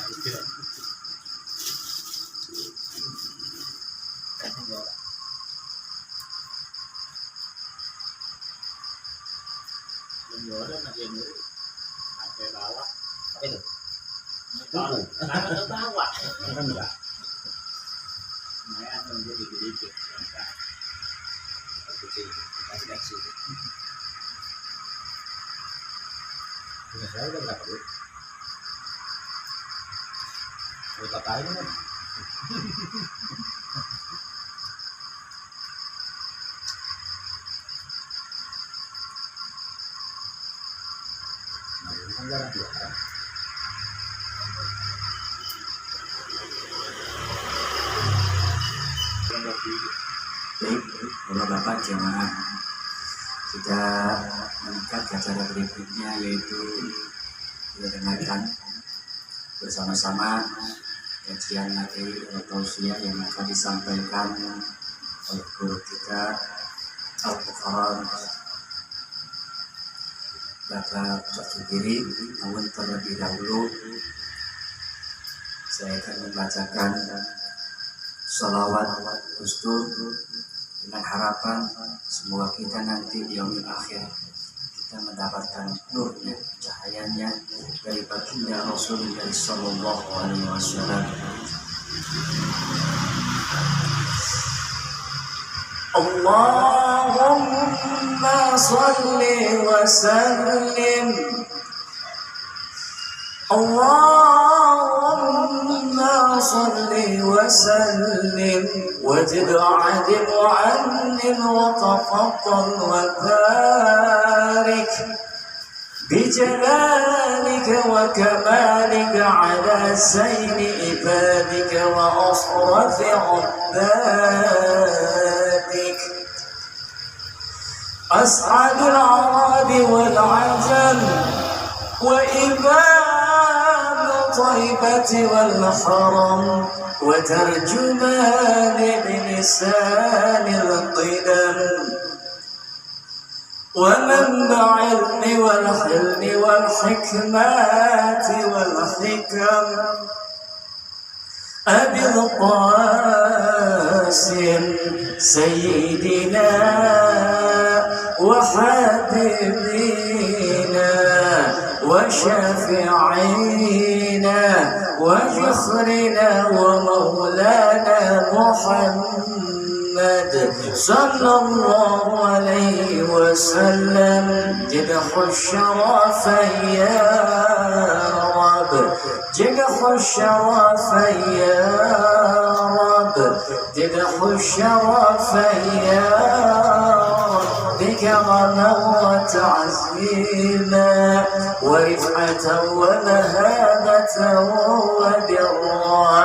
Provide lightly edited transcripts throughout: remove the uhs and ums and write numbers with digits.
Ada bagian ini sampai bawah. Apa itu? Karena ke bawah. Kan enggak. Nah, ada menjadi dikit. Kecil, kecil. Bisa saya udah berapa duit? Kalau kata ini kan nah, ini kan jarang juara. Baik, Bapak jemaah, kita meningkat ke acara berikutnya, yaitu kita dengarkan bersama-sama kajian materi atau tausiah yang akan disampaikan oleh guru kita Al-Mukarram Bapak Sudiri. Namun terlebih dahulu saya akan membacakan salawat Gustur dengan harapan semoga kita nanti di yaumil akhir kita mendapatkan nurnya, cahayanya dari baginda Rasulullah sallallahu alaihi wasallam. Allahumma salli wa sallim, Allahumma salli wa sallim wajid adil wa anil wa tafaddal wa barik بجلالك وكمالك على سير عبادك وأصرف عبادك أسعد العرب والعجم وإمام طيبة والحرم وترجمان بلسان القدم ومنبع العلم والحلم والحكمات والحكم أبي القاسم سيدنا وحبيبنا وشفيعنا وفخرنا ومولانا محمد صلى الله عليه وسلم جدح الشرف يا رب جدح الشرف يا رب جدح الشرف يا رب بكرما وتعزيما ورفعة ومهابة وبرا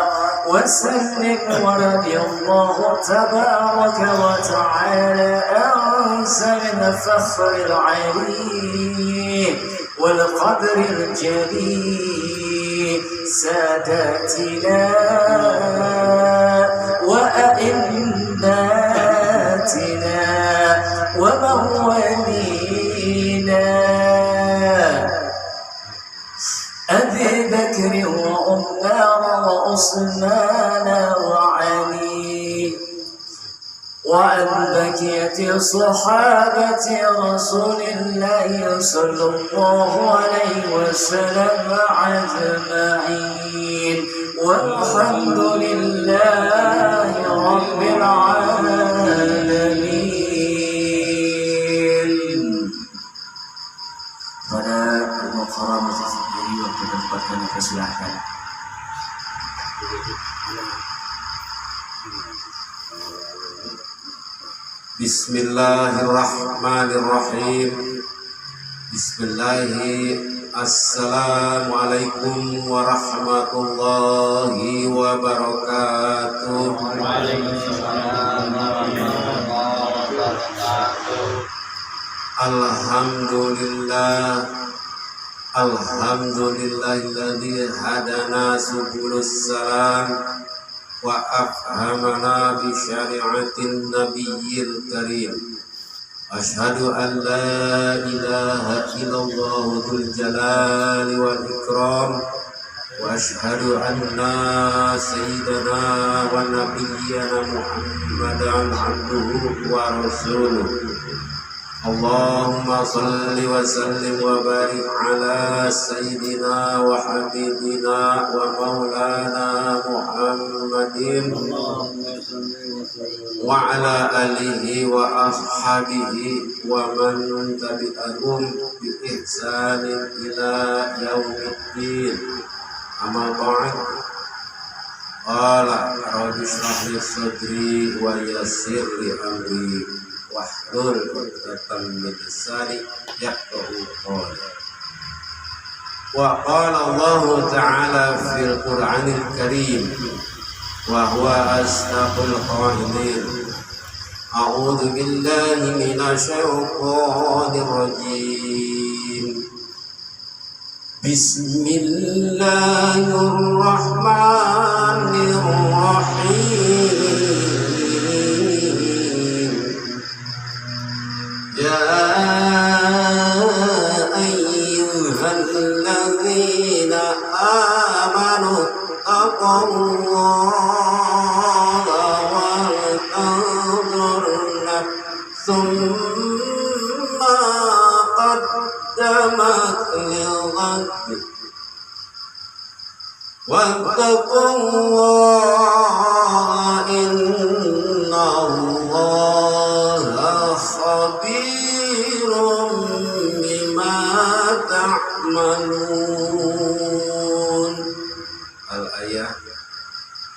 وسلم ورضي الله تبارك وتعالى أنس من فخر العليم والقدر الجليل ساداتنا وأئماتنا ومولينا أبي بكر وعمر وعثمان وعلي وعن بقية صحابة رسول الله صلى الله عليه وسلم أجمعين والحمد لله رب العالمين. Pada Al-Mukarram sendiri waktu tempatkan dipersilahkan. Bismillahirrahmanirrahim. Assalamualaikum warahmatullahi wabarakatuh. Waalaikumsalam warahmatullahi wabarakatuh. Alhamdulillahilladzi hadana subulus salam wa afhamana bi syari'atin nabiyyil karim. Asyhadu an la ilaha illallah dzul jalali wal ikram وأشهد أن سيدنا ونبينا محمدا عبده ورسوله اللهم صل وسلم وبارك على سيدنا وحبيبنا ومولانا محمد وعلى آله وأصحابه ومن تبعهم بإحسان إلى يوم الدين أما بعد قال رب اشرح لي صدري ويسر لي أمري واحلل عقدة من لساني يفقهوا قولي. وقال الله تعالى في القرآن الكريم وهو أصدق القائلين أعوذ بالله من الشيطان الرجيم بسم الله الرحمن الرحيم يا أيها الذين آمنوا اتقوا الله ولتنظر نفس ما قدمت لغد واتقوا الله إن الله خبير بما تعملون. Al-ayah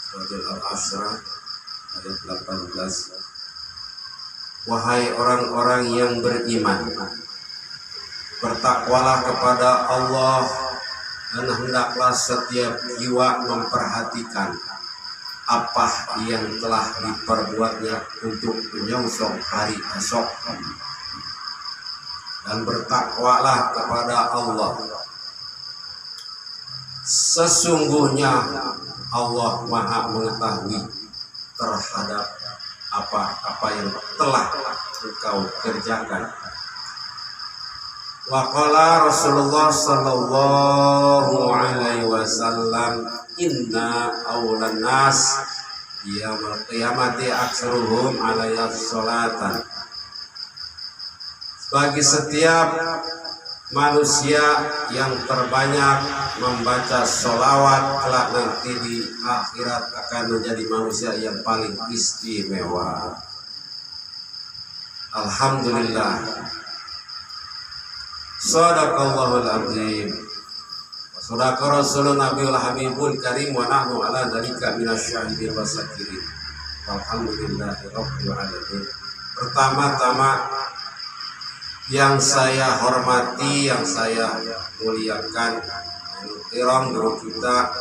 Surah Al-Ashrah ayat 18. Wahai orang-orang yang beriman, bertakwalah kepada Allah dan hendaklah setiap jiwa memperhatikan apa yang telah diperbuatnya untuk menyongsong hari esok, dan bertakwalah kepada Allah. Sesungguhnya Allah Maha mengetahui terhadap apa-apa yang telah engkau kerjakan. Waqala Rasulullah sallallahu alaihi wasallam inna awlan nas yaumil qiyamati aktsaruhum alayhi sholatan. Bagi setiap manusia yang terbanyak membaca sholawat kelak nanti di akhirat akan menjadi manusia yang paling istimewa. Alhamdulillah. Sadaqallahul azim. Wa sadaqa rasulun nabiyul habibul karim wa nahnu ala dzalika minasyahidin wasyakirin. Alhamdulillahi rabbil alamin. Pertama-tama yang saya hormati, yang saya muliakan, Kiram guru kita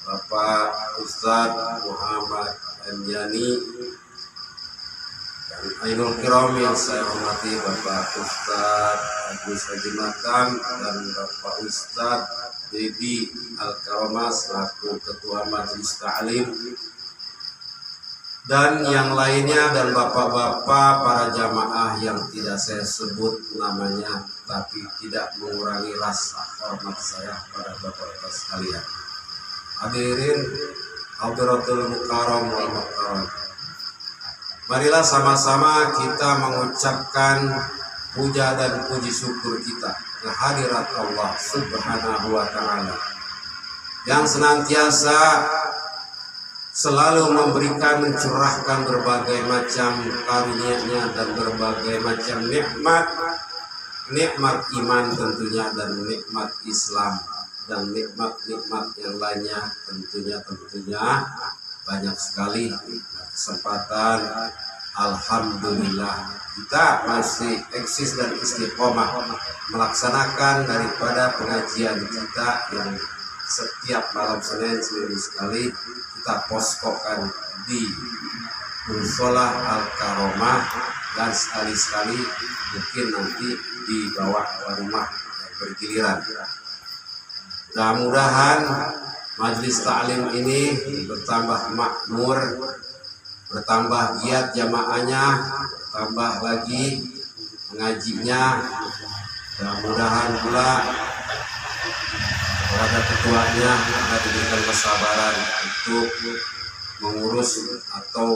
Bapak Ustadz Muhammad Anjani, dan Ainul Kiram yang saya hormati Bapak Ustadz Agus Haji Makam dan Bapak Ustadz Dedi Al-Karamah selaku Ketua Majelis Ta'lim, dan yang lainnya, dan bapak-bapak para jamaah yang tidak saya sebut namanya tapi tidak mengurangi rasa hormat saya pada bapak-bapak sekalian. Hadirin hadiratul mukarram wal mukarram. Marilah sama-sama kita mengucapkan puja dan puji syukur kita kehadirat Allah Subhanahu wa taala yang senantiasa selalu memberikan, mencurahkan berbagai macam karunia-Nya dan berbagai macam nikmat iman tentunya, dan nikmat Islam, dan nikmat yang lainnya tentunya banyak sekali kesempatan. Alhamdulillah kita masih eksis dan istiqomah melaksanakan daripada pengajian kita yang setiap malam Senin seminggu sekali kita poskokan di Musola Al-Karomah, dan sekali-sekali mungkin nanti di bawah rumah yang bergiliran. Mudah-mudahan majelis ta'lim ini bertambah makmur, bertambah giat jamaahnya, bertambah lagi mengajinya. Mudah-mudahan pula kepada ketuanya agar diberikan kesabaran untuk mengurus atau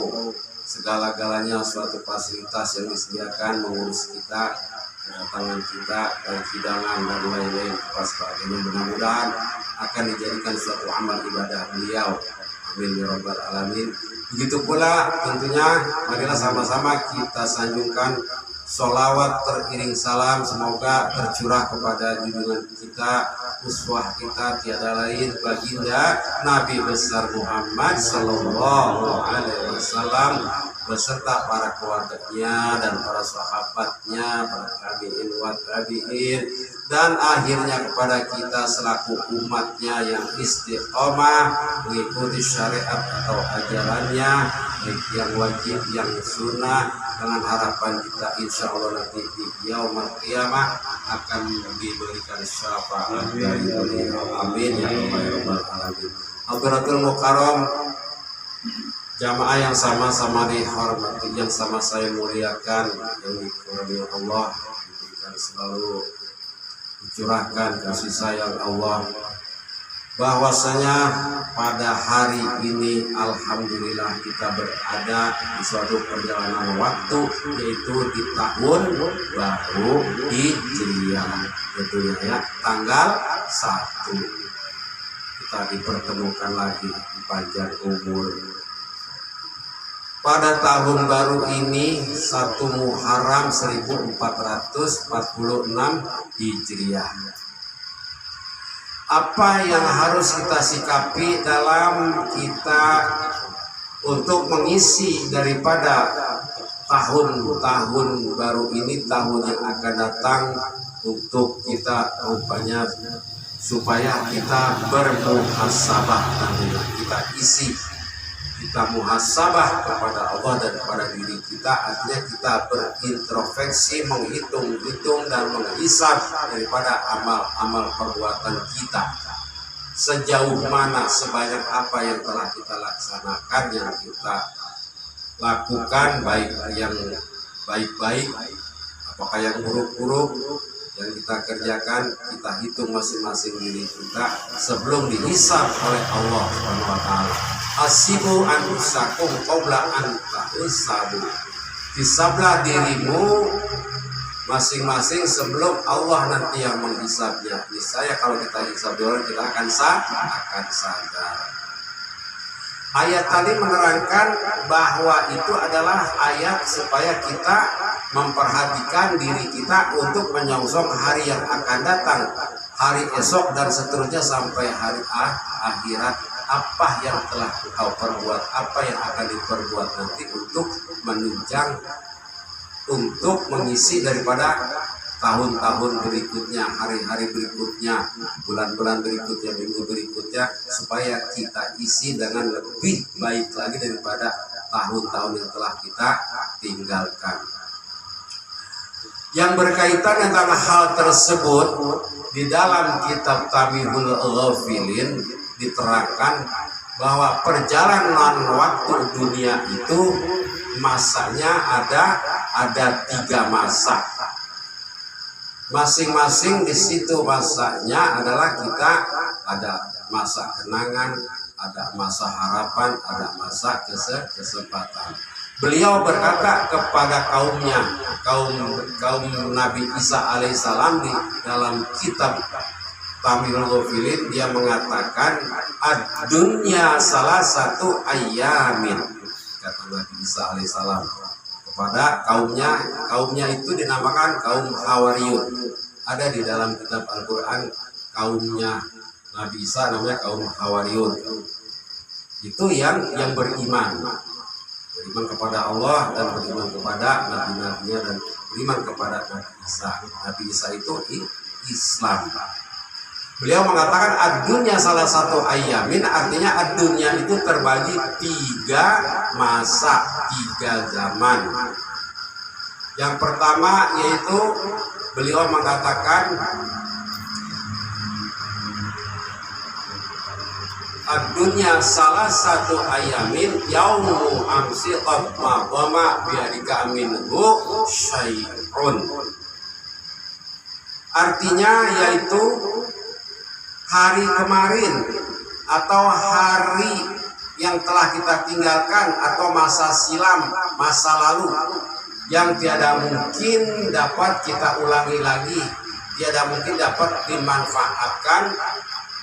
segala-galanya suatu fasilitas yang disediakan, mengurus kita, kedatangan kita, dan hidangan dan lain-lain pas sebagainya. Mudah-mudahan akan dijadikan suatu amal ibadah beliau. Amin ya rabbal alamin. Begitu pula tentunya marilah sama-sama kita sanjungkan sholawat teriring salam, semoga tercurah kepada junjungan kita, uswah kita tiada lain baginda Nabi besar Muhammad Sallallahu Alaihi Wasallam beserta para keluarganya dan para sahabatnya, para tabi'in wa tabi'in, dan akhirnya kepada kita selaku umatnya yang istiqomah mengikuti syariat atau ajarannya, baik yang wajib, yang sunnah, dengan harapan kita insya Allah nanti di yaumul qiyamah akan diberikan syafaat dari beliau. Amin ya rabbal alamin. Hadharatul mukarram, jamaah yang sama-sama dihormati, yang sama saya muliakan, yang dikurniakan Allah, diberikan selalu dicurahkan kasih sayang Allah, bahwasanya pada hari ini alhamdulillah kita berada di suatu perjalanan waktu, yaitu di tahun baru Hijriah, tentunya ya, tanggal 1 kita dipertemukan lagi di panjang umur. Pada tahun baru ini 1 Muharram 1446 Hijriah. Apa yang harus kita sikapi dalam kita untuk mengisi daripada tahun-tahun baru ini, tahun yang akan datang, untuk kita rupanya supaya kita bermuhasabah, kita isi, kita muhasabah kepada Allah dan kepada diri kita, artinya kita berintrospeksi, menghitung-hitung dan menghisab daripada amal-amal perbuatan kita, sejauh mana, sebanyak apa yang telah kita laksanakan, yang kita lakukan, baik yang baik-baik apakah yang buruk-buruk yang kita kerjakan, kita hitung masing-masing diri kita sebelum dihisab oleh Allah Subhanahu wa taala. Hasibu anfusakum qabla an tahisabu. Hisablah dirimu masing-masing sebelum Allah nanti yang menghisabnya. Niscaya kalau kita hisab dulu kita akan sadar. Ayat tadi menerangkan bahwa itu adalah ayat supaya kita memperhatikan diri kita untuk menyongsong hari yang akan datang, hari esok dan seterusnya sampai hari akhirat. Apa yang telah kau perbuat, apa yang akan diperbuat nanti untuk menunjang, untuk mengisi daripada tahun-tahun berikutnya, hari-hari berikutnya, bulan-bulan berikutnya, minggu berikutnya, supaya kita isi dengan lebih baik lagi daripada tahun-tahun yang telah kita tinggalkan. Yang berkaitan dengan hal tersebut, di dalam kitab Tamihul Ghafilin diterangkan bahwa perjalanan waktu dunia itu masanya ada 3 masa. Masing-masing di situ masanya adalah kita ada masa kenangan, ada masa harapan, ada masa kesempatan. Beliau berkata kepada kaumnya, kaum Nabi Isa alaihissalam, di dalam kitab Tamihul Ghafilin dia mengatakan ad-dunya salah satu ayamin, kata Nabi Isa alaihissalam kepada kaumnya itu dinamakan kaum Hawariyun. Ada di dalam kitab Al-Quran kaumnya Nabi Isa namanya kaum Hawariyun. Itu yang beriman kepada Allah dan beriman kepada nabi-nabinya dan beriman kepada Nabi Isa. Nabi Isa itu Islam. Beliau mengatakan ad-dunya salah satu ayamin, artinya ad-dunya itu terbagi 3 masa, 3 zaman. Yang pertama yaitu beliau mengatakan ad-dunya salah satu ayamin yaumu amsi qad ma'dama biadika minhu syai'un. Artinya yaitu hari kemarin atau hari yang telah kita tinggalkan atau masa silam, masa lalu yang tiada mungkin dapat kita ulangi lagi, tiada mungkin dapat dimanfaatkan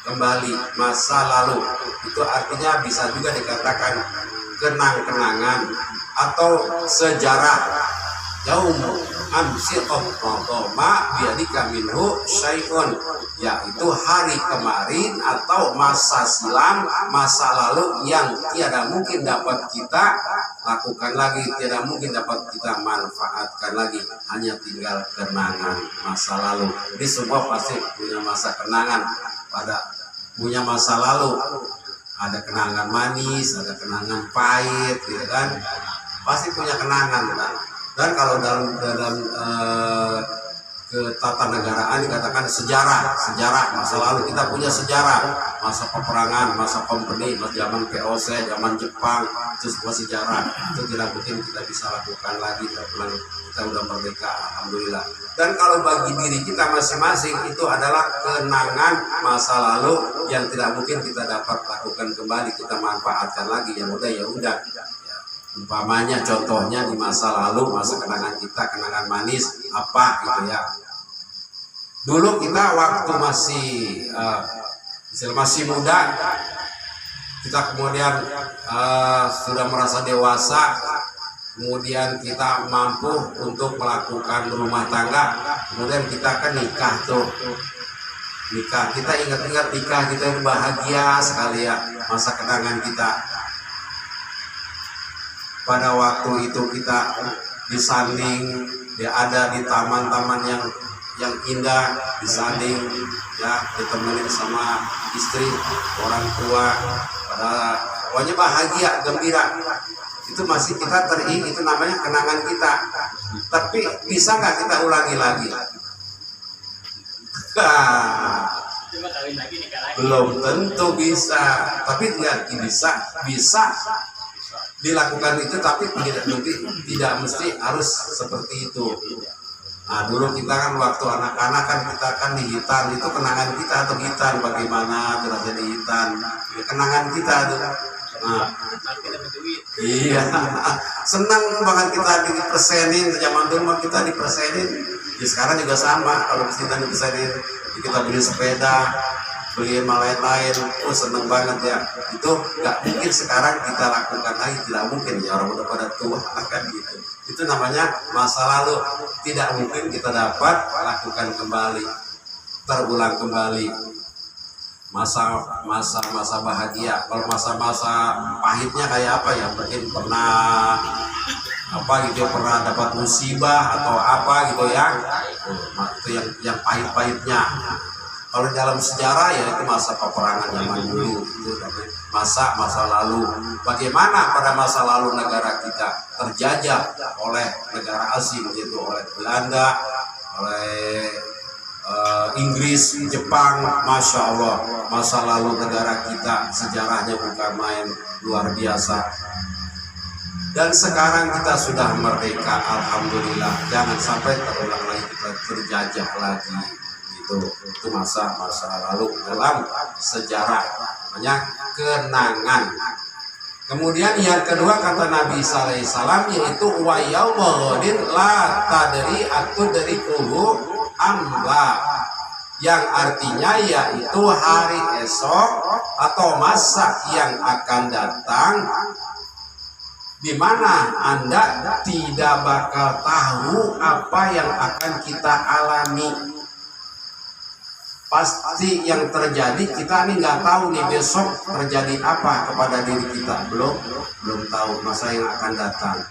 kembali. Masa lalu itu artinya bisa juga dikatakan kenang-kenangan atau sejarah. Yaum amsi qadama biadika minhu syai'un, yaitu hari kemarin atau masa silam, masa lalu yang tiada mungkin dapat kita lakukan lagi, tiada mungkin dapat kita manfaatkan lagi, hanya tinggal kenangan masa lalu. Jadi semua pasti punya masa kenangan, punya masa lalu. Ada kenangan manis, ada kenangan pahit, gitu kan? Pasti punya kenangan, kan? Dan kalau dalam ketatanegaraan dikatakan sejarah masa lalu, kita punya sejarah masa peperangan, masa kompeni, zaman VOC, zaman Jepang, itu semua sejarah. Itu tidak mungkin kita bisa lakukan lagi kita udah merdeka, alhamdulillah. Dan kalau bagi diri kita masing-masing itu adalah kenangan masa lalu yang tidak mungkin kita dapat lakukan kembali, kita manfaatkan lagi. Yang udah ya udah. Umpamanya contohnya di masa lalu, masa kenangan kita, kenangan manis apa gitu ya. Dulu kita waktu masih muda, kita kemudian sudah merasa dewasa, kemudian kita mampu untuk melakukan rumah tangga, kemudian kita kan nikah tuh. Nikah, kita ingat-ingat nikah kita itu bahagia sekali ya, masa kenangan kita. Pada waktu itu kita disanding, dia ada di taman-taman yang indah, disanding ya, ditemenin sama istri, orang tua, pokoknya bahagia, gembira. Itu masih kita teringat, itu namanya kenangan kita. Tapi bisa nggak kita ulangi lagi? Belum tentu bisa, tapi bisa dilakukan itu, tapi tidak mesti harus seperti itu. Nah dulu kita kan waktu anak-anak kan kita kan di Hitan, itu kenangan kita atau Hitan, bagaimana terasa di Hitan, ya, kenangan kita tuh. Nah, iya, senang banget kita dipersenin. Zaman dulu kita dipersenin, ya sekarang juga sama. Kalau kita dipersenin, kita beli sepeda, beli lain-lain, seneng banget ya. Itu nggak mungkin sekarang kita lakukan lagi, tidak mungkin ya, orang udah pada tua kan gitu. Itu namanya masa lalu, tidak mungkin kita dapat lakukan kembali, terulang kembali. Masa bahagia. Kalau masa pahitnya kayak apa ya, mungkin pernah pernah dapat musibah atau apa gitu ya, itu yang pahit-pahitnya. Kalau dalam sejarah ya itu masa peperangan zaman dulu, itu masa lalu. Bagaimana pada masa lalu negara kita terjajah oleh negara asing, yaitu oleh Belanda, oleh Inggris, Jepang. Masya Allah, masa lalu negara kita sejarahnya bukan main, luar biasa. Dan sekarang kita sudah merdeka, alhamdulillah. Jangan sampai terulang lagi, kita terjajah lagi. Itu masa lalu dalam sejarah, namanya kenangan. Kemudian yang kedua kata Nabi sallallahu alaihi wasallam, yaitu wa yaumul ghadin la tadri atudrikuhu amba, yang artinya yaitu hari esok atau masa yang akan datang, di mana Anda tidak bakal tahu apa yang akan kita alami. Pasti yang terjadi kita ini nggak tahu nih besok terjadi apa kepada diri kita, belum tahu masa yang akan datang.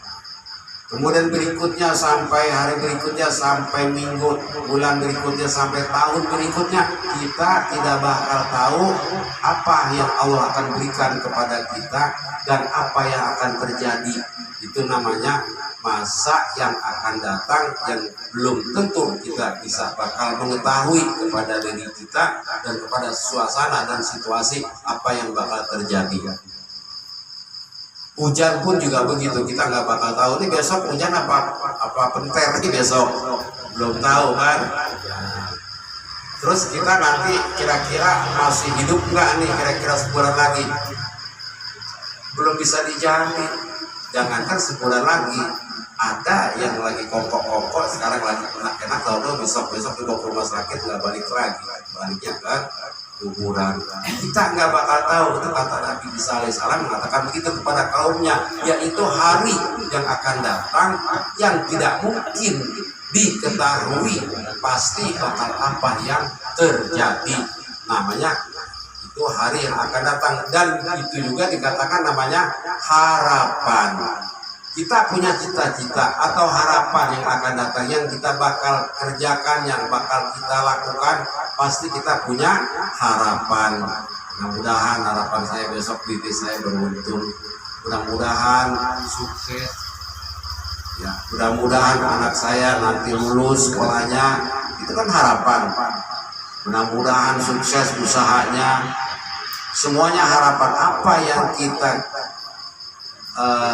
Kemudian berikutnya sampai hari berikutnya, sampai minggu, bulan berikutnya, sampai tahun berikutnya, kita tidak bakal tahu apa yang Allah akan berikan kepada kita dan apa yang akan terjadi. Itu namanya masa yang akan datang, yang belum tentu kita bisa bakal mengetahui kepada diri kita dan kepada suasana dan situasi apa yang bakal terjadi. Hujan pun juga begitu, kita nggak bakal tahu nih besok hujan apa penter nih besok, belum tahu kan. Terus kita nanti kira-kira masih hidup nggak nih kira-kira sebulan lagi? Belum bisa dijamin. Jangankan sebulan lagi, ada yang lagi kongkok-kongkok sekarang lagi enak-enak, kalau besok-besok dibawa ke rumah sakit nggak balik lagi, baliknya ke kuburan. Kita nggak bakal tahu. Itu kata Nabi Isa alaihissalam mengatakan begitu kepada kaumnya, yaitu hari yang akan datang yang tidak mungkin diketahui pasti bakal apa yang terjadi. Namanya itu hari yang akan datang, dan itu juga dikatakan namanya harapan. Kita punya cita-cita atau harapan yang akan datang, yang kita bakal kerjakan, yang bakal kita lakukan, pasti kita punya harapan. Mudah-mudahan harapan saya besok bisnis saya beruntung, mudah-mudahan sukses, ya mudah-mudahan anak saya nanti lulus sekolahnya, itu kan harapan. Mudah-mudahan sukses usahanya, semuanya harapan. Apa yang kita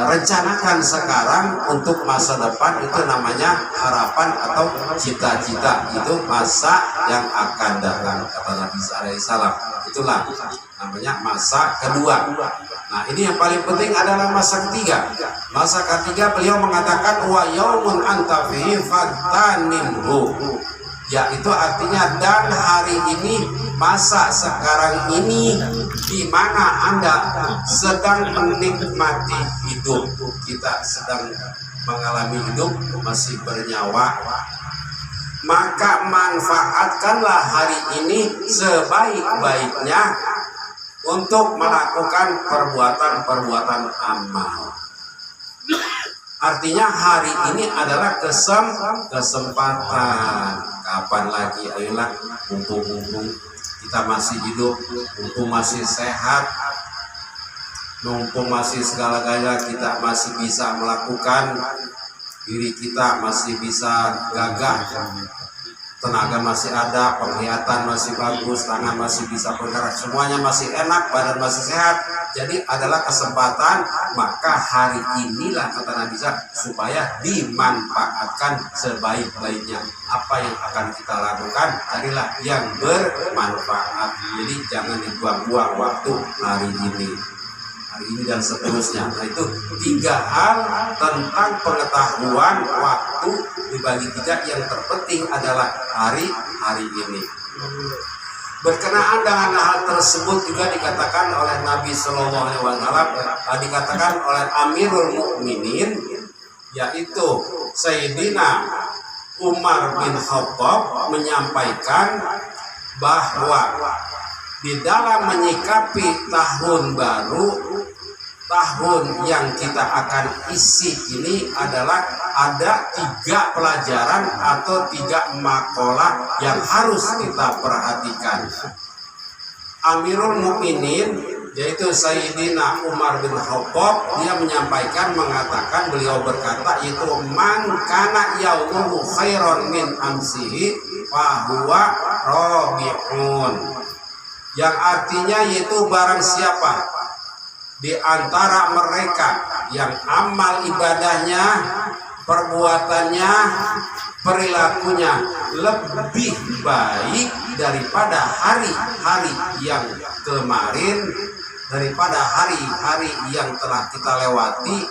rencanakan sekarang untuk masa depan itu namanya harapan atau cita-cita. Itu masa yang akan datang, kata Nabi SAW. Itulah namanya masa kedua. Nah, ini yang paling penting adalah masa ketiga. Masa ketiga beliau mengatakan wa yaumun anta fihi fatanimhu, yaitu artinya dan hari ini, masa sekarang ini di mana Anda sedang menikmati hidup, kita sedang mengalami hidup, masih bernyawa, maka manfaatkanlah hari ini sebaik-baiknya untuk melakukan perbuatan-perbuatan amal. Artinya hari ini adalah kesempatan. Kapan lagi? Ayolah, mumpung kita masih hidup, mumpung masih sehat, mumpung masih segala-galanya kita masih bisa melakukan, diri kita masih bisa gagah, tenaga masih ada, penglihatan masih bagus, tangan masih bisa bergerak, semuanya masih enak, badan masih sehat. Jadi adalah kesempatan, maka hari inilah kata Nabi supaya dimanfaatkan sebaik-baiknya. Apa yang akan kita lakukan, carilah yang bermanfaat. Jadi jangan dibuang-buang waktu hari ini dan seterusnya. Nah, itu 3 hal tentang pengetahuan waktu dibagi 3 yang terpenting adalah hari ini. Berkenaan dengan hal tersebut juga dikatakan oleh Nabi Shallallahu Alaihi Wasallam, dikatakan oleh Amirul Mukminin, yaitu Sayyidina Umar bin Khattab menyampaikan bahwa di dalam menyikapi tahun baru, tahun yang kita akan isi ini adalah ada 3 pelajaran atau 3 makalah yang harus kita perhatikan. Amirul Mukminin yaitu Sayyidina Umar bin Khattab, dia menyampaikan, mengatakan, beliau berkata, yaitu man kana yaumuhu khairan min amsihi fa huwa rabi'un, yang artinya yaitu barang siapa di antara mereka yang amal ibadahnya, perbuatannya, perilakunya lebih baik daripada hari-hari yang kemarin, daripada hari-hari yang telah kita lewati,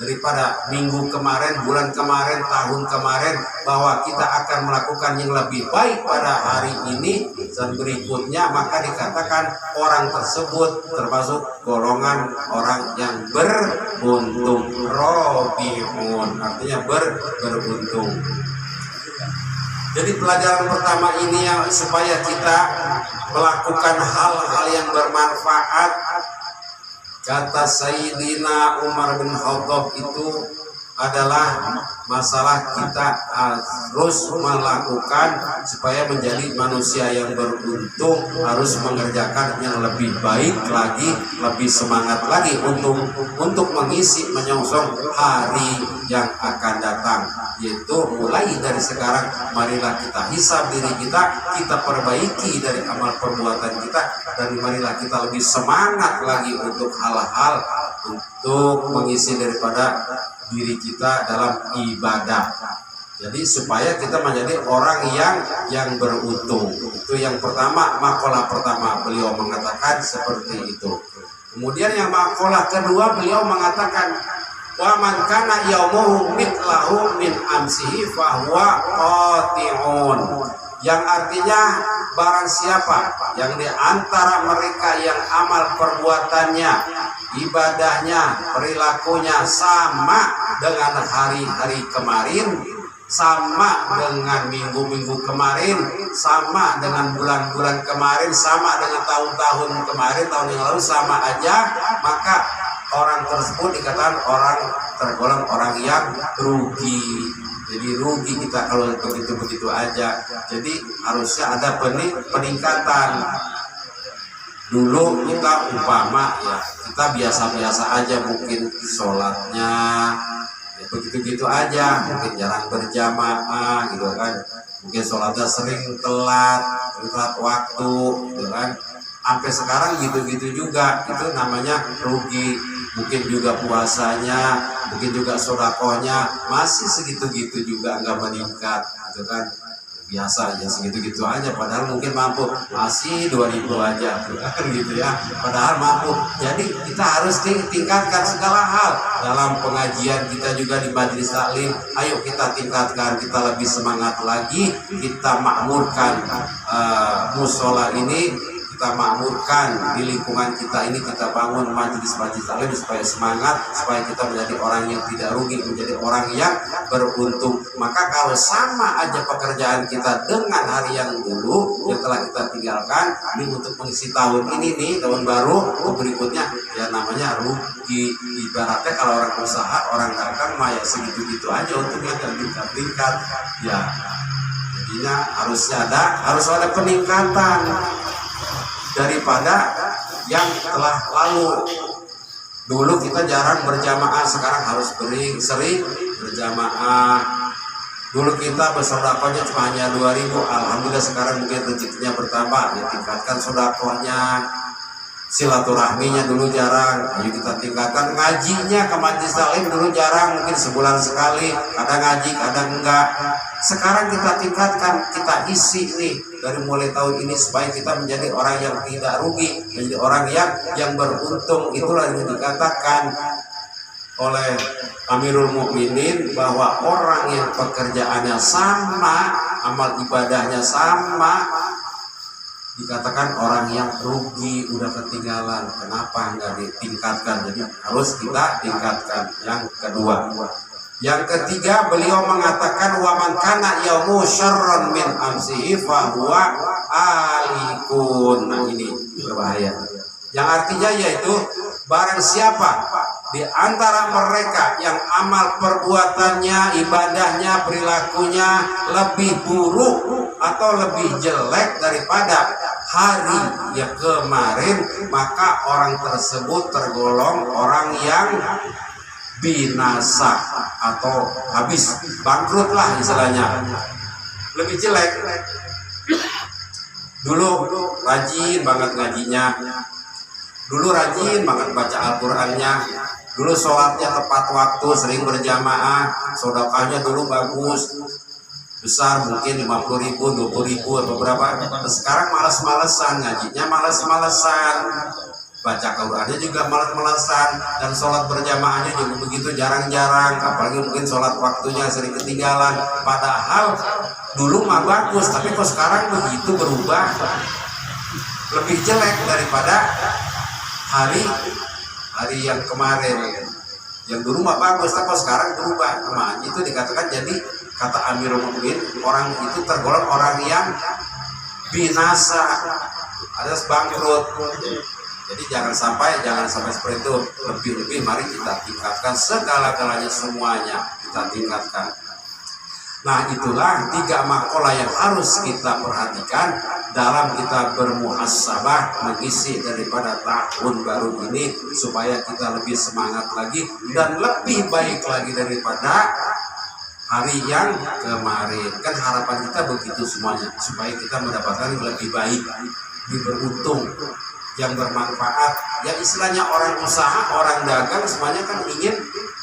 daripada minggu kemarin, bulan kemarin, tahun kemarin, bahwa kita akan melakukan yang lebih baik pada hari ini dan berikutnya, maka dikatakan orang tersebut termasuk golongan orang yang beruntung. Robiun artinya beruntung. Jadi pelajaran pertama ini yang supaya kita melakukan hal-hal yang bermanfaat, kata Sayyidina Umar bin Khattab, itu adalah masalah kita harus melakukan supaya menjadi manusia yang beruntung, harus mengerjakan yang lebih baik lagi, lebih semangat lagi untuk mengisi menyongsong hari yang akan datang. Yaitu mulai dari sekarang, marilah kita hisab diri kita perbaiki dari amal perbuatan kita, dan marilah kita lebih semangat lagi untuk hal-hal untuk mengisi daripada diri kita dalam ibadah. Jadi supaya kita menjadi orang yang beruntung. Itu yang pertama, makalah pertama beliau mengatakan seperti itu. Kemudian yang makalah kedua beliau mengatakan, wa man kana yaumuhu mitlahu min amsihi fahuwa qati'un. Yang artinya barang siapa yang di antara mereka yang amal perbuatannya, ibadahnya, perilakunya sama dengan hari-hari kemarin, sama dengan minggu-minggu kemarin, sama dengan bulan-bulan kemarin, sama dengan tahun-tahun kemarin, tahun yang lalu sama aja, maka orang tersebut dikatakan orang tergolong orang yang rugi. Jadi rugi kita kalau begitu-begitu aja. Jadi harusnya ada peningkatan. Dulu kita umpama ya kita biasa-biasa aja mungkin sholatnya ya begitu-gitu aja, mungkin jarang berjamaah gitu kan, mungkin sholatnya sering telat waktu gitu kan. Sampai sekarang gitu-gitu juga, itu namanya rugi. Mungkin juga puasanya, mungkin juga sedekahnya masih segitu-gitu juga, nggak meningkat gitu kan. Biasa aja segitu-gitu aja, padahal mungkin mampu masih 2000 aja gitu ya, padahal mampu. Jadi kita harus tingkatkan segala hal dalam pengajian kita juga di majelis taklim. Ayo kita tingkatkan, kita lebih semangat lagi, kita makmurkan musola ini, kita makmurkan di lingkungan kita ini, kita bangun majelis-majelis taklim supaya semangat, supaya kita menjadi orang yang tidak rugi, menjadi orang yang beruntung. Maka kalau sama aja pekerjaan kita dengan hari yang dulu yang telah kita tinggalkan, ini untuk mengisi tahun ini nih, tahun baru berikutnya, ya namanya rugi. Ibaratnya kalau orang usaha, orang dagang mah ya segitu-gitu aja untungnya, dan tingkat-tingkat ya. Jadinya harus ada peningkatan daripada yang telah lalu. Dulu kita jarang berjamaah, sekarang harus sering berjamaah. Dulu kita bersedekahnya cuma hanya 2000, alhamdulillah sekarang mungkin rezekinya bertambah, ya tingkatkan sedekahnya. Silaturahminya dulu jarang, ayo kita tingkatkan. Ngajinya ke majelis taklim dulu jarang, mungkin sebulan sekali, kadang ngaji kadang enggak. Sekarang kita tingkatkan, kita isi nih dari mulai tahun ini supaya kita menjadi orang yang tidak rugi, menjadi orang yang beruntung. Itulah yang dikatakan oleh Amirul Mukminin bahwa orang yang pekerjaannya sama, amal ibadahnya sama, dikatakan orang yang rugi, udah ketinggalan. Kenapa nggak ditingkatkan? Jadi harus kita tingkatkan. Yang kedua. Yang ketiga, beliau mengatakan wa man kana yaumu syarran min amsihi fa huwa alikun. Nah ini berbahaya. Yang artinya yaitu barang siapa di antara mereka yang amal perbuatannya, ibadahnya, perilakunya lebih buruk atau lebih jelek daripada hari yang kemarin, maka orang tersebut tergolong orang yang binasa atau habis, bangkrut lah istilahnya, lebih jelek. Dulu rajin banget ngajinya, dulu rajin banget baca Al-Qur'annya, dulu sholatnya tepat waktu, sering berjamaah, sedekahnya dulu bagus, besar, mungkin 50.000, 20.000 atau berapa. Sekarang malas-malesan, ngajinya malas-malesan, baca Qurannya juga malas-malesan, dan sholat berjamaahnya juga begitu jarang-jarang, apalagi mungkin sholat waktunya sering ketinggalan. Padahal dulu mah bagus, tapi kok sekarang begitu berubah, lebih jelek daripada hari yang kemarin. Yang dulu mah bagus, tapi sekarang berubah. Nah, itu dikatakan, jadi kata Amirul Mukminin, orang itu tergolong orang yang binasa, alias bangkrut. Jadi jangan sampai seperti itu. Lebih-lebih mari kita tingkatkan segala-galanya, semuanya kita tingkatkan. Nah, itulah 3 makalah yang harus kita perhatikan dalam kita bermuhasabah, mengisi daripada tahun baru ini, supaya kita lebih semangat lagi dan lebih baik lagi daripada hari yang kemarin. Kan harapan kita begitu semuanya, supaya kita mendapatkan yang lebih baik, lebih beruntung, yang bermanfaat. Yang istilahnya orang usaha, orang dagang, semuanya kan ingin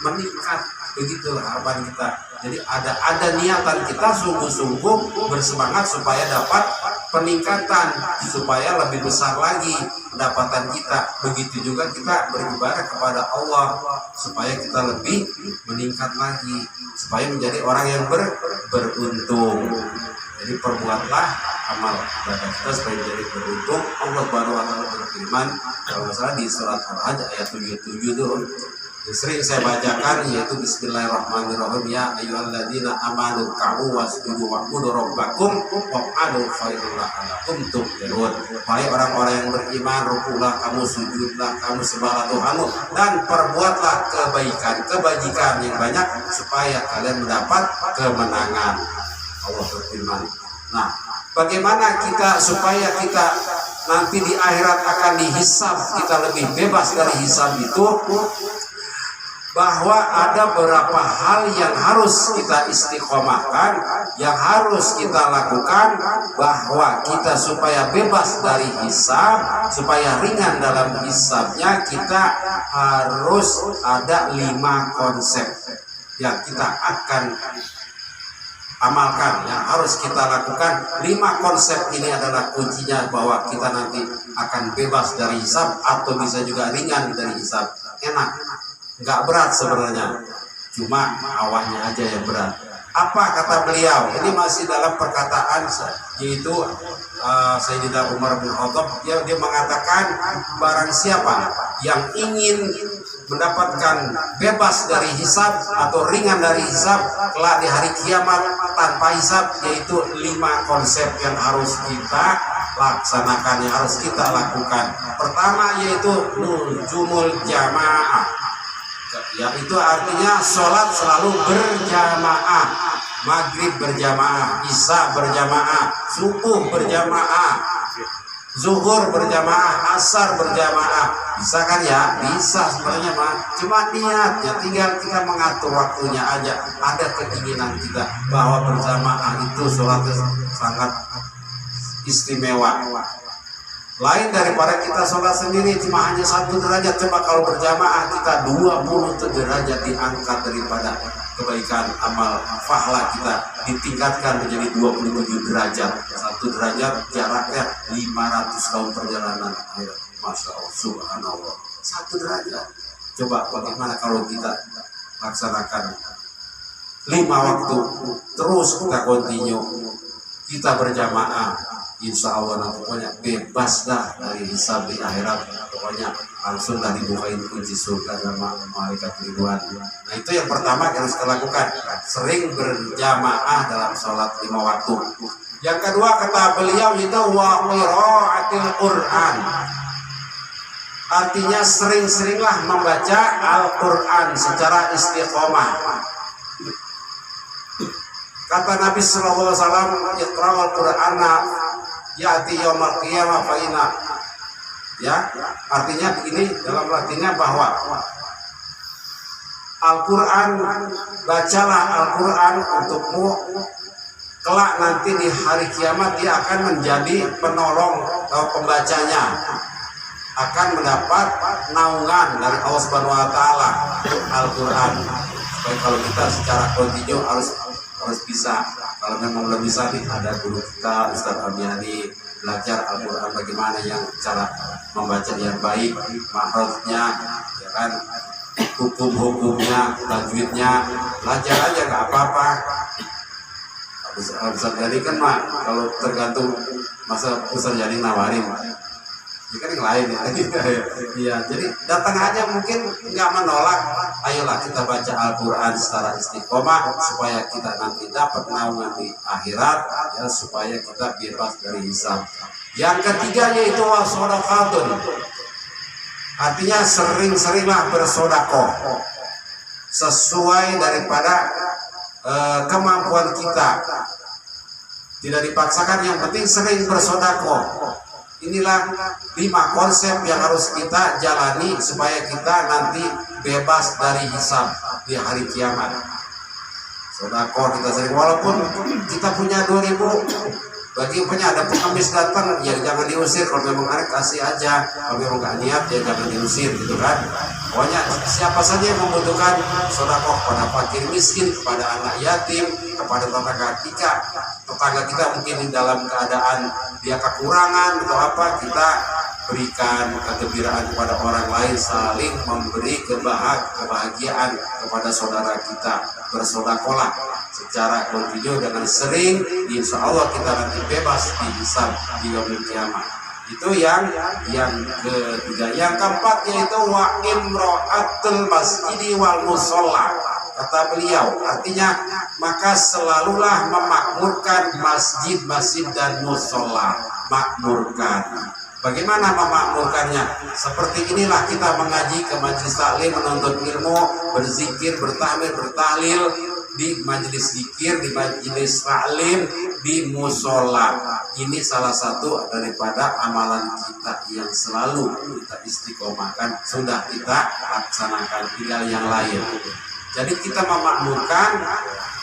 meningkat Begitulah harapan kita. Jadi ada niatan kita sungguh-sungguh bersemangat supaya dapat peningkatan, supaya lebih besar lagi pendapatan kita. Begitu juga kita beribadah kepada Allah supaya kita lebih meningkat lagi, supaya menjadi orang yang beruntung. Jadi perbuatlah amal ibadah kita supaya menjadi beruntung. Allah Subhanahu wa taala berfirman, kalau nggak salah di surat Al-Hajj ayat 77 itu sering saya bacakan, yaitu Bismillahirrahmanirrahim, ya ayyuhalladzina amanu ka'u wasjudu wa'budu rabbakum wa'adu khairul lakum tuflihun. Wahai orang-orang yang beriman, rukulah kamu, sujudlah kamu, sembahlah Tuhanmu, dan perbuatlah kebajikan yang banyak supaya kalian mendapat kemenangan. Allah berfirman. Nah, bagaimana kita supaya kita nanti di akhirat akan dihisab, kita lebih bebas dari hisab itu? Bahwa ada beberapa hal yang harus kita istiqomahkan, yang harus kita lakukan, bahwa kita supaya bebas dari hisab, supaya ringan dalam hisabnya, kita harus ada 5 konsep yang kita akan amalkan, yang harus kita lakukan. 5 konsep ini adalah kuncinya bahwa kita nanti akan bebas dari hisab, atau bisa juga ringan dari hisab. Enak, nggak berat sebenarnya, cuma awalnya aja yang berat. Apa kata beliau? Ini masih dalam perkataan, yaitu Sayyidina Umar bin Khattab. Dia mengatakan, barang siapa yang ingin mendapatkan bebas dari hisab atau ringan dari hisab kelak di hari kiamat tanpa hisab, yaitu 5 konsep yang harus kita laksanakan, yang harus kita lakukan. Pertama yaitu nuzumul jamaah, yaitu artinya sholat selalu berjamaah. Maghrib berjamaah, isya berjamaah, subuh berjamaah, zuhur berjamaah, asar berjamaah. Bisa kan ya? Bisa sebenarnya mah. Cuma niatnya, tinggal kita mengatur waktunya aja. Ada keinginan kita bahwa berjamaah itu sholatnya sangat istimewa. Lain daripada kita sholat sendiri cuma hanya 1 derajat. Coba kalau berjamaah kita 20 derajat diangkat daripada kebaikan amal pahala kita, ditingkatkan menjadi 27 derajat. 1 derajat jaraknya 500 tahun perjalanan. Masya Allah, subhanallah. 1 derajat. Coba bagaimana kalau kita laksanakan 5 waktu terus kita continue, kita berjamaah, insya Allah nanti pokoknya bebas dah dari hisab di akhirat. Pokoknya langsung dah dibukain kunci surga sama malaikat ridwan. Nah, itu yang pertama yang harus kita lakukan, sering berjamaah dalam sholat 5 waktu. Yang kedua kata beliau itu wa qiraatil Quran, artinya sering-seringlah membaca Al-Quran secara istiqomah. Kata Nabi sallallahu alaihi wasallam, iqra'ul Qur'ana ya'ti yaumil qiyamah fa inna. Ya, artinya begini dalam artinya bahwa Al-Quran, bacalah Al-Quran untukmu, kelak nanti di hari kiamat dia akan menjadi penolong atau pembacanya, akan mendapat naungan dari Allah Subhanahu wa taala Al-Quran. Supaya kalau kita secara kontinu harus bisa. Kalau memang belum bisa nih, ada guru kita Ustaz Amiani, belajar Al-Quran bagaimana yang cara membaca yang baik, mahrofnya, ya kan, hukum-hukumnya, tajwidnya, belajar aja nggak apa-apa. Ustaz jadi kan mah kalau tergantung masa Ustaz jadi nawarin, ini kan yang lain ya. Iya, jadi datang aja, mungkin nggak menolak. Ayolah kita baca Al-Quran secara istiqomah supaya kita nanti dapat naungan di akhirat, ya, supaya kita bebas dari hisab. Yang ketiga yaitu wasodaqatun, artinya sering-seringlah bersodakoh sesuai daripada kemampuan kita. Tidak dipaksakan, yang penting sering bersodakoh. Inilah 5 konsep yang harus kita jalani supaya kita nanti bebas dari hisab di hari kiamat. Sedekah kita sering, walaupun kita punya 2000, bagi punya ada pengemis datang, ya jangan diusir. Kalau memang ada kasih aja, kalau memang gak niat ya jangan diusir gitu kan. Pokoknya siapa saja yang membutuhkan sedekah kepada fakir miskin, kepada anak yatim, kepada tetangga kita mungkin di dalam keadaan dia kekurangan atau apa, kita berikan kegembiraan kepada orang lain, saling memberi kebahagiaan kepada saudara kita, bersedekahlah secara kontinu dengan sering, insya Allah kita nanti bebas dihisab di yaumul kiamat. Itu yang ketiga. Yang keempat yaitu wa imra'atul masjidi wal musalla. Kata beliau, artinya maka selalulah memakmurkan masjid-masjid dan musalla. Makmurkan. Bagaimana memakmurkannya? Seperti inilah kita mengaji ke majelis taklim, menuntut ilmu, berzikir, bertahmid, bertahlil di majelis zikir, di majelis taklim, di musola. Ini salah satu daripada amalan kita yang selalu kita istiqomahkan, sudah kita laksanakan, tinggal yang lain. Jadi kita memakmurkan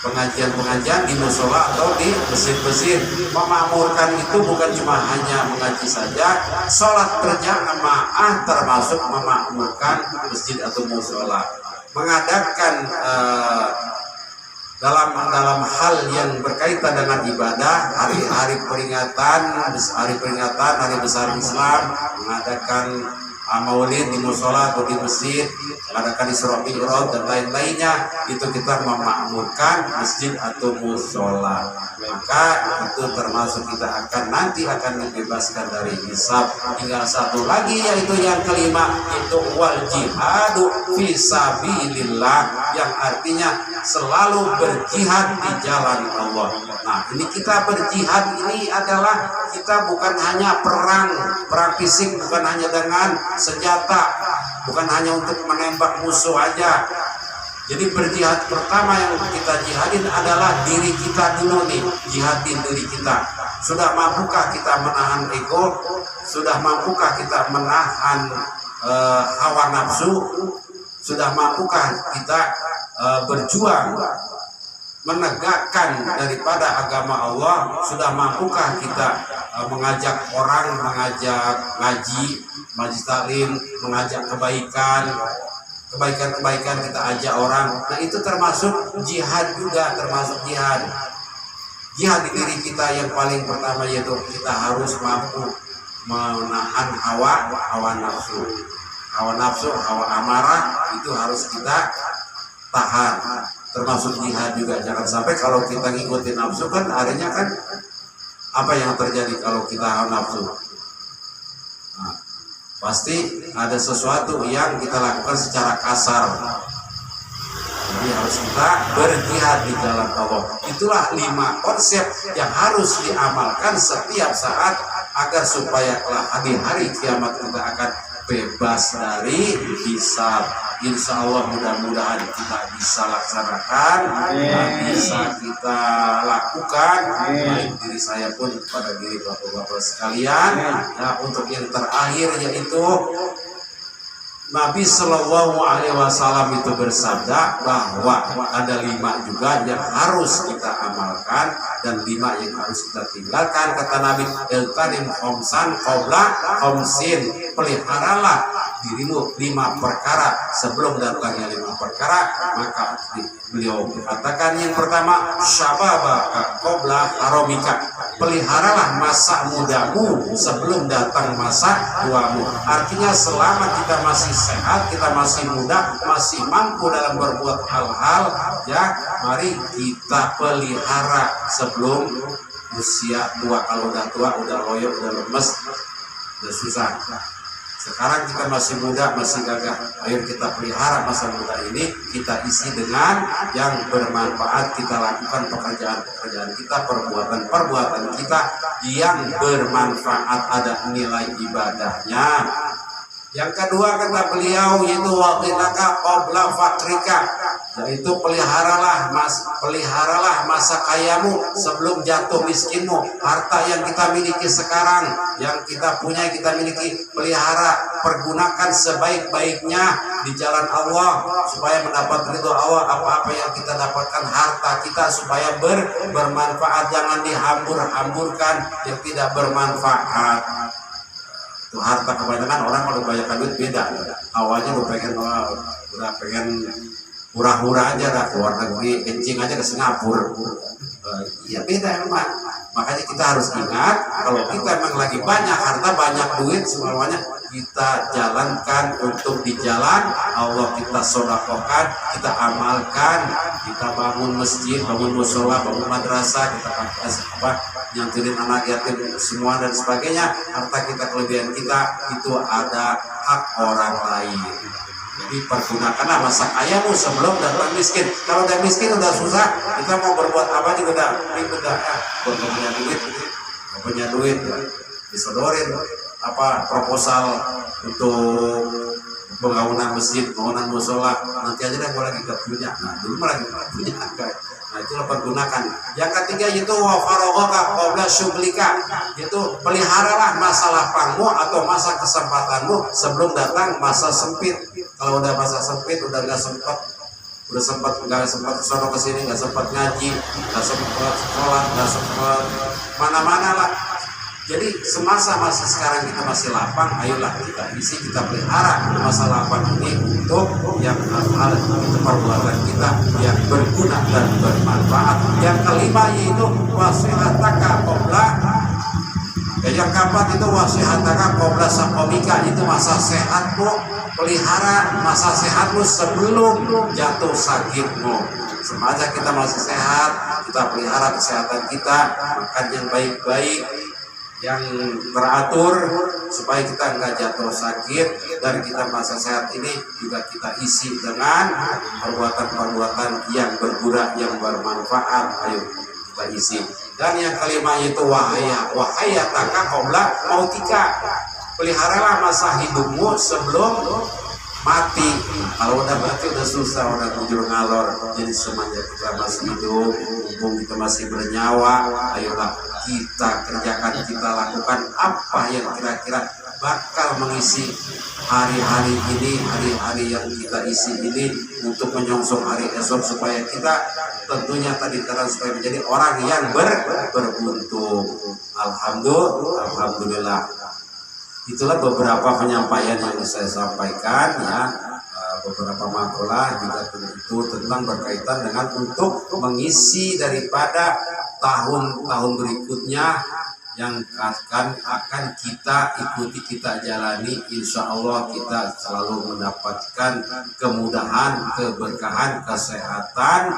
pengajian-pengajian di musola atau di masjid-masjid. Memakmurkan itu bukan cuma hanya mengaji saja, sholat berjamaah termasuk memakmurkan masjid atau musola. Mengadakan dalam hal yang berkaitan dengan ibadah, hari peringatan hari besar Islam, mengadakan maulid di musola atau di masjid, mengadakan Isra Mi'raj dan lain-lainnya, itu kita memakmurkan masjid atau musola. Maka itu termasuk kita akan dibebaskan dari hisab. Tinggal satu lagi yaitu yang kelima, itu wal jihadu fi sabilillah, yang artinya selalu berjihad di jalan Allah. Nah, ini kita berjihad ini adalah kita bukan hanya perang fisik, bukan hanya dengan senjata, bukan hanya untuk menembak musuh aja. Jadi berjihad pertama yang kita jihadin adalah diri kita dulu nih, jihadin diri kita. Sudah mampukah kita menahan ego? Sudah mampukah kita menahan hawa nafsu? Sudah mampukah kita berjuang menegakkan daripada agama Allah? Sudah mampukah kita mengajak orang, mengajak ngaji, majelis taklim, mengajak kebaikan kita ajak orang? Nah, itu termasuk jihad juga, termasuk jihad di diri kita. Yang paling pertama yaitu kita harus mampu menahan hawa nafsu, hawa amarah, itu harus kita tahan, termasuk jihad juga. Jangan sampai kalau kita ngikutin nafsu, kan adanya kan apa yang terjadi kalau kita hawa nafsu? Nah, pasti ada sesuatu yang kita lakukan secara kasar. Jadi harus kita berjihad di jalan Allah. Itulah 5 konsep yang harus diamalkan setiap saat agar supaya kelak di hari kiamat kita akan bebas dari hisab. Insya Allah mudah-mudahan kita bisa laksanakan, bisa kita lakukan, baik diri saya pun kepada diri bapak-bapak sekalian. Nah, untuk yang terakhir yaitu Nabi Shallallahu Alaihi Wasallam itu bersabda bahwa ada 5 juga yang harus kita amalkan dan 5 yang harus kita tinggalkan. Kata Nabi, iltanim khomsan qabla khomsin, peliharalah dirimu 5 perkara sebelum datangnya 5 perkara. Maka beliau katakan yang pertama, syababaka qabla haramika, peliharalah masa mudamu sebelum datang masa tuamu. Artinya selama kita masih sehat, kita masih muda, masih mampu dalam berbuat hal-hal, ya mari kita pelihara sebelum usia tua. Kalau udah tua, udah loyo, udah lemes, udah susah. Sekarang kita masih muda, masih gagah. Ayo kita pelihara masa muda ini, kita isi dengan yang bermanfaat. Kita lakukan pekerjaan-pekerjaan kita, perbuatan kita yang bermanfaat, ada nilai ibadahnya. Yang kedua kata beliau yaitu waqinaka qabla fakrika, yaitu peliharalah masa kayamu sebelum jatuh miskinmu. Harta yang kita miliki sekarang, yang kita punya, kita miliki, pelihara, pergunakan sebaik-baiknya di jalan Allah supaya mendapat ridho Allah. Apa-apa yang kita dapatkan, harta kita, supaya bermanfaat, jangan dihambur-hamburkan yang tidak bermanfaat. Tuh harta kebanyakan orang kalau kebanyakan duit beda. Awalnya udah pengen hura-hura aja lah, keluar negeri, kencing aja ke Singapura. Iya beda emang. Makanya kita harus ingat kalau kita emang lagi banyak harta, banyak duit semuanya, kita jalankan untuk di jalan Allah, kita sodakokan, kita amalkan, kita bangun masjid, bangun musola, bangun madrasah, kita nyanturin anak yatim semua dan sebagainya. Harta kita, kelebihan kita itu ada hak orang lain. Jadi pergunakanlah masa kayamu sebelum datang miskin. Kalau udah miskin udah susah, kita mau berbuat apa juga udah ribet dah. Punya duit, disodorin apa proposal untuk pembangunan masjid, pembangunan musola, nanti aja deh gue lagi gak punya. Nah dulu malah gak punya. Nah itulah pergunakan. Yang ketiga itu wa faragaka qabla syughlika, itu peliharalah masa lapangmu atau masa kesempatanmu sebelum datang masa sempit. Kalau udah masa sempit, udah nggak sempat kesana kesini, nggak sempat ngaji, nggak sempat sholat, nggak sempat mana-mana lah. Jadi semasa sekarang kita masih lapang, ayolah kita isi, kita pelihara masa lapang ini untuk yang hal-hal itu perbuatan kita yang berguna dan bermanfaat. Yang kelima yaitu wasihataka qabla, yang keempat itu wasihataka qabla saqamika, itu masa sehatmu. Pelihara masa sehatmu sebelum jatuh sakitmu. Semasa kita masih sehat, kita pelihara kesehatan kita, makan yang baik-baik, yang teratur supaya kita enggak jatuh sakit. Dan kita masa sehat ini juga kita isi dengan perbuatan-perbuatan yang berguna, yang bermanfaat. Ayo kita isi. Dan yang kelima itu wahayataka qabla mautika, peliharalah masa hidupmu sebelum mati. Kalau udah mati udah susah, udah bujur ngalor. Jadi semuanya kita masih hidup, mumpung kita masih bernyawa, ayolah kita kerjakan, kita lakukan apa yang kira-kira bakal mengisi hari-hari ini, hari-hari yang kita isi ini untuk menyongsong hari esok, supaya kita tentunya tadi supaya menjadi orang yang beruntung. Alhamdulillah. Itulah beberapa penyampaian yang saya sampaikan ya, beberapa makalah juga itu tentang berkaitan dengan untuk mengisi daripada tahun-tahun berikutnya yang akan kita ikuti, kita jalani. Insya Allah kita selalu mendapatkan kemudahan, keberkahan, kesehatan,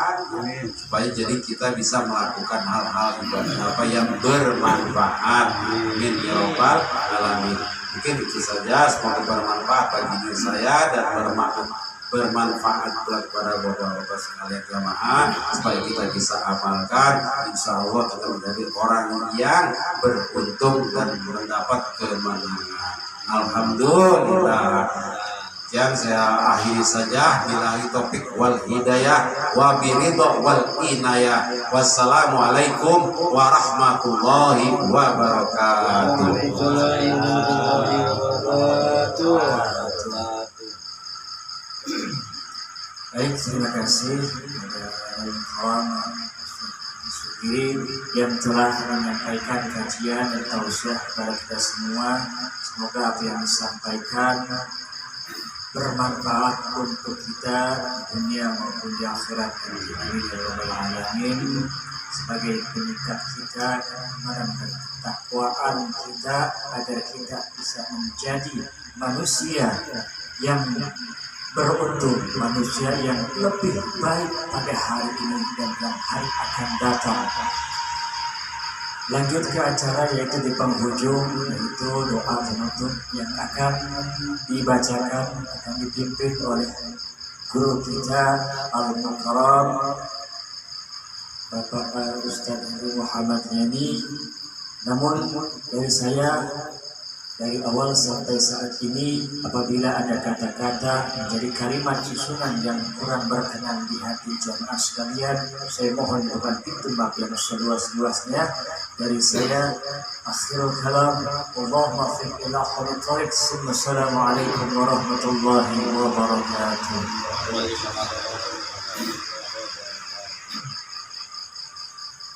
supaya jadi kita bisa melakukan hal-hal apa yang bermanfaat. Amin ya rabbal alamin. Mungkin itu saja, semoga bermanfaat bagi diri saya dan bermanfaat kepada bapak-bapak sekalian jamaah, supaya kita bisa amalkan. Insya Allah kita menjadi orang yang beruntung dan mendapat kemenangan. Alhamdulillah. Yang saya akhiri saja, billahi taufiq wal hidayah wa biridho wal inayah. Wassalamualaikum warahmatullahi wabarakatuh. Baik, terima kasih kepada kawan Sugi yang telah menyampaikan kajian dan tausiah kepada kita semua. Semoga apa yang disampaikan bermanfaat untuk kita di dunia maupun di akhirat. Amin ya rabbal alamin. Sebagai peningkat kita, keimanan dan ketakwaan kita, agar kita bisa menjadi manusia yang beruntung, manusia yang lebih baik pada hari ini dan yang hari akan datang. Lanjut ke acara yaitu di penghujung, yaitu doa penutup yang akan dibacakan, akan dipimpin oleh guru kita Al-Mukarram Bapak Ustaz Muhammad Yani. Namun dari saya, dari awal sampai saat ini, apabila ada kata-kata menjadi kalimat susunan yang kurang berkenan di hati jamaah sekalian, saya mohon bukan pintu maaf yang seluas-luasnya. Dari saya, akhirul kalam, Allahumma fiq ila khulul tariq. Assalamualaikum warahmatullahi wabarakatuh.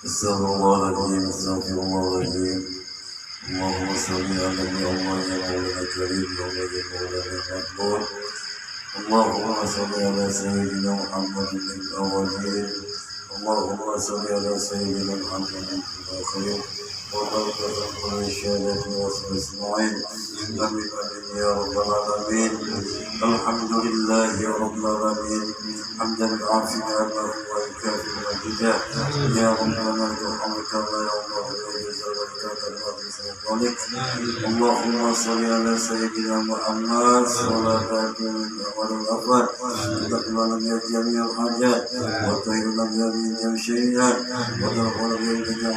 Astagfirullahaladzim, astagfirullahaladzim. اللهم صل على محمد يا مولانا الكريم محمد يا مولانا المقبول. اللهم صل على سيدنا محمد في الأولين. اللهم صل على سيدنا محمد في الآخرين. وبارك على الشهادة والأسماعين آمين يا رب العالمين. الحمد لله رب العالمين حمدا عافيا عنه ويكافئ مجدا. يا ربنا برحمتك يا الله اللهم صل على سيدنا محمد صلاة من أول الأفضل تقبل من جميع الحاجات وطهر من جميع الشيئات وتغفر من جميع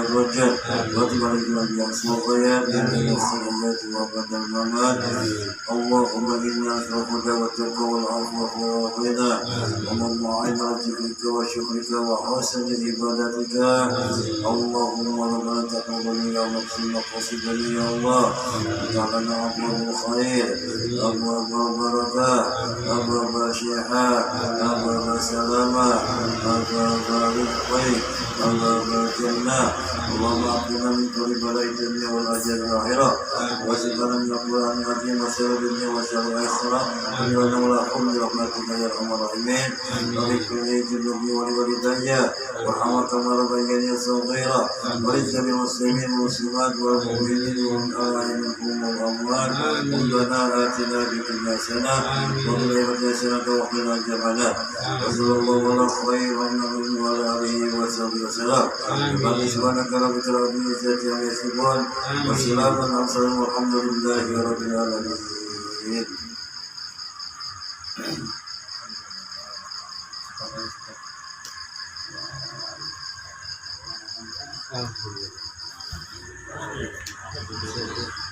الرجال وتبارك من أسواقيات من الخيرات وبعد الممات. اللهم إنا نسألك والتقوى والعفو والغنى ومن معاملتك وشكرك وحسن عبادتك. اللهم ربنا تقبل يا مقصود قصدني يا الله وجعلنا أبواب الخير أبواب البركة أبواب الشفاء أبواب السلامة أبواب الرزق أبواب الجنة. اللهم أعطنا من كل بلاء الدنيا والأجر الآخرة وسقنا من القرآن العظيم وسر الدنيا وسر الآخرة وجعلنا ولا حول برحمتك يا أرحم الراحمين. ولكل ذنوبي ولوالدي وارحمك كما ربياني صغيرا ولجميع المسلمين والمسلمات والمؤمنين والأحياء منهم والأموات. ربنا آتنا في الدنيا حسنة وفي الآخرة حسنة وقنا عذاب النار. وصلى الله على خير محمد وعلى آله وصحبه وسلم. سبحانك ربك رب العزة عما يصفون وسلام على المرسلين والحمد لله رب العالمين. Alhamdulillah.